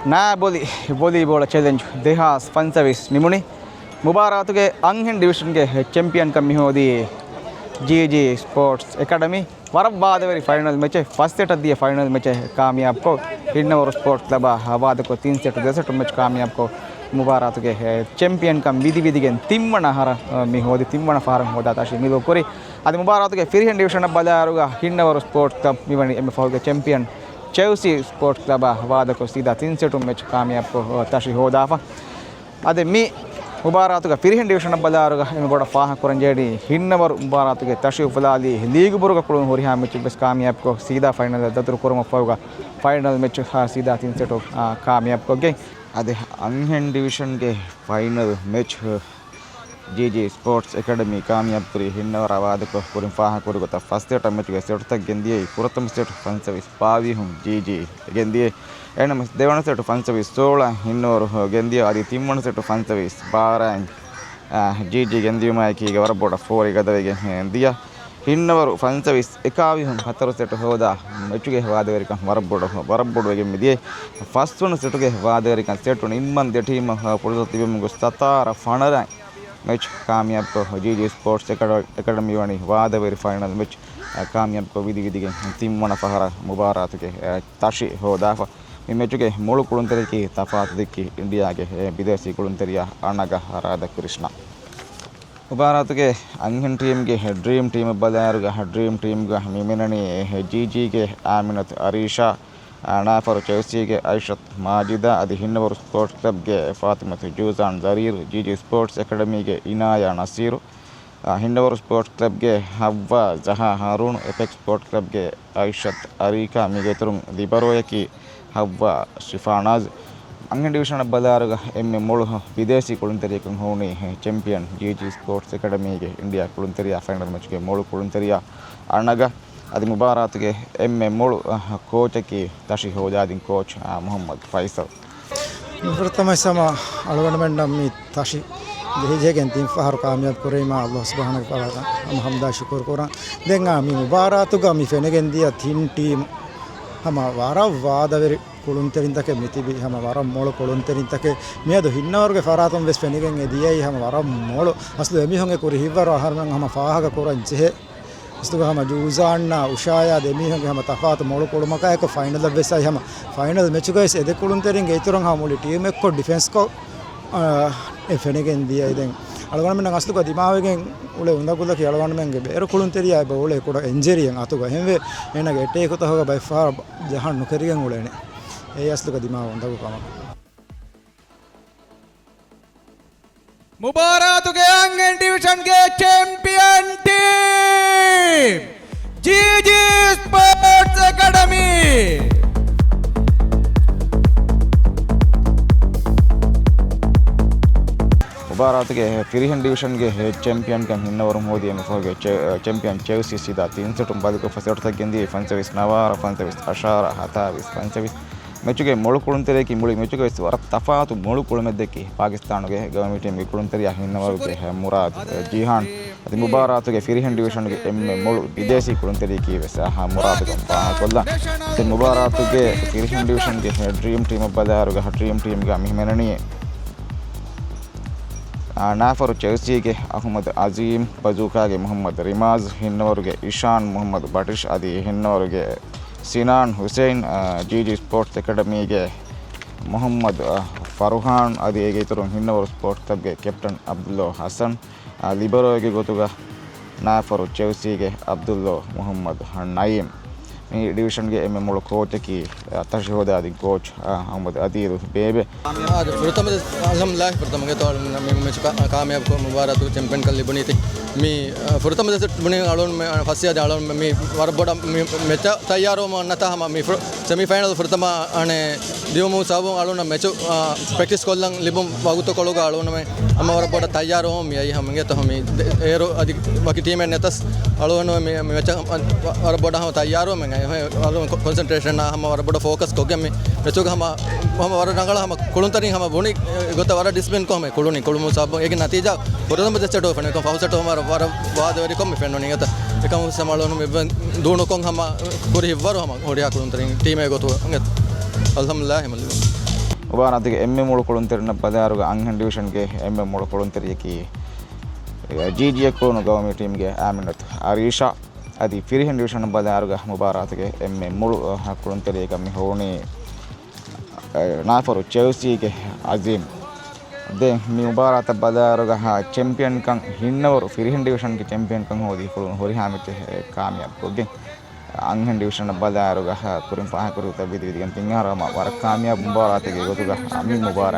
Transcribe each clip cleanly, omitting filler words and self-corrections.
Naiboli volleyball challenge dehas pansavis nimuni mubaratuge anghen division ge champion kammi hodi GG Sports Academy वरबादवरी final match first set दिए final match कामयाब को हिन्नवर sports club Awadh को 3 set 2 set match कामयाब को मुबारक के champion का विधि विधि के तिम्मण हर मी होदी तिम्मण फारम होदा ताशी मिलो कोरी ಅದು ಮುಬಾರಕ್ಗೆ ಫಿರ್ ಡಿವಿಷನ್ ಬಲಾರುಗ ಹಿನ್ನವರು ಸ್ಪೋರ್ಟ್ಸ್ ಕ್ಲಬ್ मिवनी एम फॉल के चैंपियन चेल्सी स्पोर्ट्स क्लब वाद को सीधा 3 सेट मैच कामयाब को ताशी होदा अदे मी मुबारतुगा फिर डिविशन बलारुगा एम बड़ा फाह कुरंजेडी हिन्नवर मुबारतुगे तशी फलाली लीग बुरुगा कुळुन होरी हा मैच बस कामयाब को सीधा फाइनल दतर कुरम फौगा फाइनल मैच सीधा 3 सेट कामयाब को गे अदे अंगन डिविशन के final match GG Sports Academy कामयाब करी हिन्नवर आवाद को कुरम फाह कुरगता फर्स्ट सेट मैच के सेट तक गेंदिए पुरतम सेट फन सर्विस पावी हूं GG गेंदिए एंड देवण सेट फन सर्विस 16 हिन्नवर गेंदिए आदि तिम्मण सेट फन सर्विस 12 GG गेंदिए मायकी गवर बोर्ड 4 गदवेगे दिया हिन्नवर फन सर्विस एकावी हूं 17 सेट होदा मैच के वादवेरी का वरबोर्ड वेगे मिदिए फर्स्ट वन सेट के वादवेरी का सेट इन्मन दे टीम पुरततिबे मुगु 17 फणरा मैच कामयाब को GG Sports Academy वाणी वादवेरी फाइनल मैच कामयाब को विधि विधि के तिम्मण फहरा मुबारक के ताशी होदा ಈ ಮ್ಯಾಚ್ಗೆ ಮೂಳು ಕುಳುಂತರಿಗೆ ತಫಾತ್ ದಿಕ್ಕಿ ಇಂಡಿಯಾಗೆ ವಿದೇಶಿ ಕುಳುಂತರಿಯ ಅಣ್ಣಗ ರಾಧಾಕೃಷ್ಣ ಮುಬಾರತ್ಗೆ ಅಂಗನ್ ಟೀಮ್ಗೆ ಡ್ರೀಮ್ ಟೀಮ್ ಬಲಾರುಗ ಡ್ರೀಮ್ ಟೀಮ್ಗೆ ಮಿಮಿನಣಿ GGಗೆ ಆಮಿನತ್ ಅರೀಶಾ ನಾಫರ್ ಚೆಲ್ಸಿಗೆ ಐಷತ್ ಮಾಜಿದ ಅದು ಹಿನ್ನವರು ಸ್ಪೋರ್ಟ್ಸ್ ಕ್ಲಬ್ಗೆ ಫಾತಿಮತ್ ಜೂಜಾನ್ ಜರೀರ್ GG Sports Academyಗೆ ಇನಾಯ ನಸೀರು हिंडवर स्पोर्ट्स क्लब के हव्वा जहाँ हारून एपेक्स स्पोर्ट्स क्लब के आयशत अरीका मिगेतरुंग दिबरोय की हव्वा शिफानाज अंगन डिविशन बलारुग एम मूल विदेशी कुळुंतरिय होनी चैंपियन GG Sports Academy के इंडिया कुळुंतरिय फाइनल मैच के मूल कुळुंतरिय अणग ಅದು ಮುಬಾರತ್ಗೆ ಎಮ್ ಮೂಳು ಕೋಚ್ की तशी होजादी कोच मोहम्मद फैसल प्रथम समय अलवनमेंट मी तशी देहेजेगेन तीन फहर कामयाब करे मा अल्लाह सुब्हानहु व तआला हम हमदा शुक्र कोरा देंगा मी मुबारतुगा मी फेनेगेन दिया तीन टीम हम वारा वादवेरी कुळुंतरिन तके मितिबि हम वारा मोळ कुळुंतरिन तके मेदो हिन्नवर्गे फरातम वेस फेनेगेन दियाई हम वारा मोळ असलो एमि होंगे कोरी हिवर आहार में हम फाहागा कोरा जेहे इस्तुगा हम जूजाना उशाया देमी होंगे हम तफात मोळ कुळमका एक फाइनल वेसा हम फाइनल मैच गइस एदे कुळुंतरिन गेतुरंग हम मोली टीम एक को डिफेंस को फेनेगेन दिया इदें अलगन में नगस्तुगा दिमावेगेन उले उंदकुला की अलगन में बेरो कुळुंतरिया बोले कोड इंजरियन अतुगा हेवे एनगे एटे को तहोगा बाय फार जहां नुकरियन उलेने ए असलुगा दिमाव उंदकु कम मुबारक के अंगन डिवीजन के champion team GG Sports Academy मुबारक के फिर डिविशन के चैंपियन का हिन्नवर मोदी एम फॉल के चैंपियन चेल्सी सीधा 3 सेट बाद को फर्स्ट तक गेंदी फन सर्विस नवार फन सर्विस अशारा हताविस फन सर्विस मैच के मोळ कुळुंतरे की मुಳಿ मैच के वर तफात मोळ कुळमेदे की पाकिस्तान के गवर्नमेंट टीम के कुळुंतरिया हिन्नवर के मुराद जिहान ಅದು ಮುಬಾರಕ್ के फिर डिविशन के एम मोळ विदेशी कुळुंतरी की वैसा मुराद का कोल्ला तो मुबारक के फिर डिविशन के ड्रीम टीम बलारुग ड्रीम टीम का मिहमननी नाफर चेल्सी के अहमद अजीम बजूका के मोहम्मद रिमाज हिन्नवर के ईशान मोहम्मद बटिश आदि हिन्नवर के सिनान हुसैन GG Sports Academy के मोहम्मद फरहान आदि गेतुरु हिन्नवर स्पोर्ट्स क्लब के कैप्टन अब्दुल्ला हसन लिबरो के गोतुगा नाफर चेल्सी के अब्दुल्ला मोहम्मद नईम ಈ ಡಿವಿಷನ್ ಗೆ ಎಮ್ ಮೂಲ ಕೋಚ್ की तशी होदादी कोच अहमद अदीर बेबे प्रथम अल्हम्दुलिल्लाह प्रथम के तो मैच कामयाब को मुबारक चैंपियन कल बनी थी मी प्रथम से बने आलोन में फसिया आलोन में मी वरबोड मैच तैयारो में नता हम मी सेमीफाइनल प्रथम अने दिवमु साबु आलोन मैच प्रैक्टिस कोलंग लिबम वागुतो कोलोगा आलोन में हम वरबोड तैयारो मी आई हम गे तो हम एरो अधिक बाकी टीम में नेतस आलोन में मैच वरबोड हम तैयारो में कंसंट्रेशन हम वरबोड फोकस को के मैच हम वर नंगल हम कुळुंतरी हम बोनी गोता वर डिसिप्लिन को हम कुळुनी कुळमु साबु एक नतीजा प्रथम सेट फने को फाउसेट हम वर वाद वरी कम फेनो नहीं था एकम समालोन में दोनों को हम पूरी वर हम ओडिया कुळुंतरी टीम है गो तो अल्हम्दुलिल्लाह ಮುಬಾರತ್ಗೆ ಎಮ್ಮೆ ಮುಳ್ಕೊಳ್ಳುವಂತಿರನ ಬದಾರುಗ ಅಂಗನ್ ಡಿವಿಷನ್ಗೆ ಎಮ್ಮೆ ಮುಳ್ಕೊಳ್ಳುವಂತಿರಕಿ ಜಿಜಿಯ ಕೋನು ಗೌಮಿ ಟೀಮ್ಗೆ ಆಮಿನತ್ತು ಆರೀಶಾ ಅದಿ ಫಿರಿಹನ್ ಡಿವಿಷನ್ ಬದಾರುಗ ಮುಬಾರತ್ಗೆ ಎಮ್ಮೆ ಮುಳು ಹಾಕೊಳ್ಳುವಂತಿರಕ ಮಿ ಹೋಣಿ ನಾಫರು ಚೆಲ್ಸಿಗೆ ಅಜೀಮ್ ಅದೇ ಮಿ ಮುಬಾರತ ಬದಾರುಗ ಚಾಂಪಿಯನ್ ಕಂಗ್ ಹಿನ್ನವರು ಫಿರಿಹನ್ ಡಿವಿಷನ್ಗೆ ಚಾಂಪಿಯನ್ ಕಂಗ್ ಹೋದಿ ಹೊರಿ ಹಾಮಿತೆ ಕಾಮಯಾಬ್ ಹೋಗಿ ಅಂಗನ್ ಡಿವಿಷನ್ ಬದಾರುಗ ಕುರಿಂ ಪಾಹ ಕುರುತ ಬಿದಿ ಬಿದಿ ಅಂತ ಹಿಂಗಾರ ವರ ಕಾಮಯಾಬ್ ಮುಬಾರತಿಗೆ ಗೊತ್ತುಗ ಅಮ್ಮಿ ಮುಬಾರ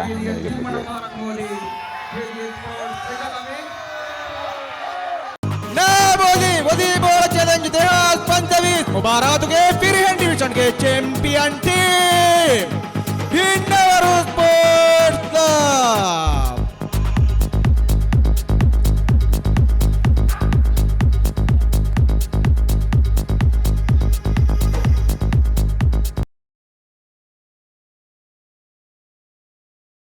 Naiboli volleyball challenge Dehas 25 मुबारक के फिर डिवीजन के चैंपियन टीम